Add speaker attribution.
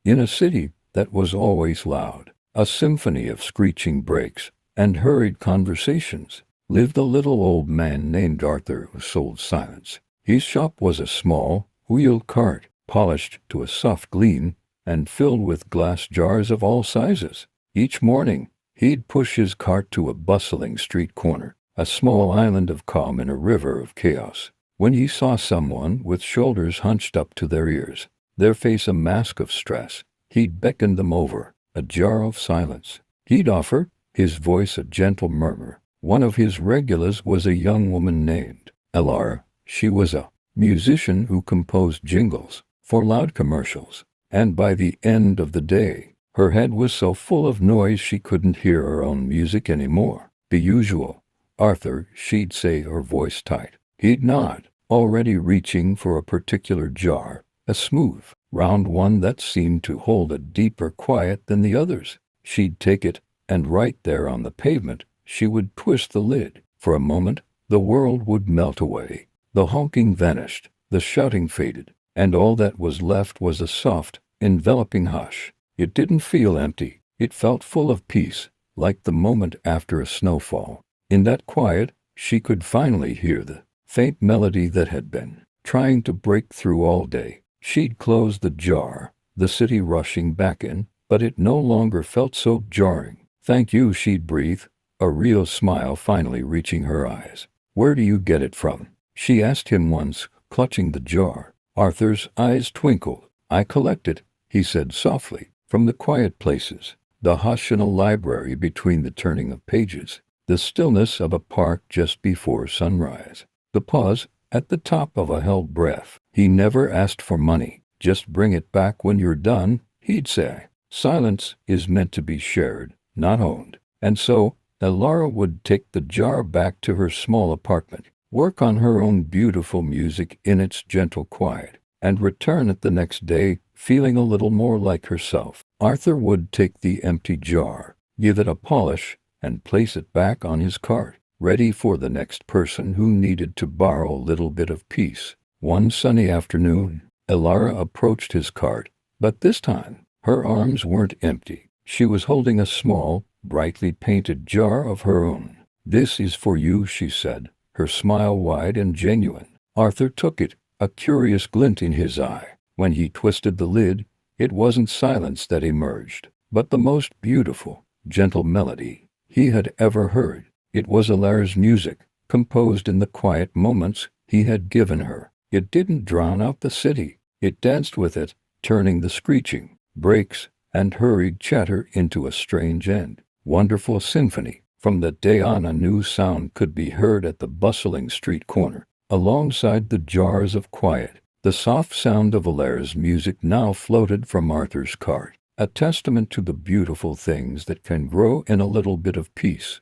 Speaker 1: In a city that was always loud, a symphony of screeching brakes and hurried conversations, lived a little old man named Arthur who sold silence. His shop was a small, wheeled cart, polished to a soft gleam and filled with glass jars of all sizes. Each morning, he'd push his cart to a bustling street corner, a small island of calm in a river of chaos. When he saw someone with shoulders hunched up to their ears, their face a mask of stress, he'd beckon them over, a jar of silence. He'd offer, his voice a gentle murmur. One of his regulars was a young woman named Elara. She was a musician who composed jingles for loud commercials, and by the end of the day, her head was so full of noise she couldn't hear her own music anymore. The usual, "Arthur," she'd say, her voice tight. He'd nod, already reaching for a particular jar, a smooth, round one that seemed to hold a deeper quiet than the others. She'd take it, and right there on the pavement, she would twist the lid. For a moment, the world would melt away. The honking vanished, the shouting faded, and all that was left was a soft, enveloping hush. It didn't feel empty. It felt full of peace, like the moment after a snowfall. In that quiet, she could finally hear the faint melody that had been trying to break through all day. She'd closed the jar, the city rushing back in, but it no longer felt so jarring. "Thank you," she'd breathe, a real smile finally reaching her eyes. "Where do you get it from?" she asked him once, clutching the jar. Arthur's eyes twinkled. "I collect it," he said softly, "from the quiet places, the hush in a library between the turning of pages, the stillness of a park just before sunrise, the pause at the top of a held breath." He never asked for money. "Just bring it back when you're done," he'd say. Silence is meant to be shared, not owned. And so, Elara would take the jar back to her small apartment, work on her own beautiful music in its gentle quiet, and return it the next day, feeling a little more like herself. Arthur would take the empty jar, give it a polish, and place it back on his cart, ready for the next person who needed to borrow a little bit of peace. One sunny afternoon, Elara approached his cart, but this time, her arms weren't empty. She was holding a small, brightly painted jar of her own. "This is for you," she said, her smile wide and genuine. Arthur took it, a curious glint in his eye. When he twisted the lid, it wasn't silence that emerged, but the most beautiful, gentle melody he had ever heard. It was Elara's music, composed in the quiet moments he had given her. It didn't drown out the city. It danced with it, turning the screeching, brakes, and hurried chatter into a strange and wonderful symphony. From that day on, a new sound could be heard at the bustling street corner, alongside the jars of quiet. The soft sound of Elara's music now floated from Arthur's cart, a testament to the beautiful things that can grow in a little bit of peace.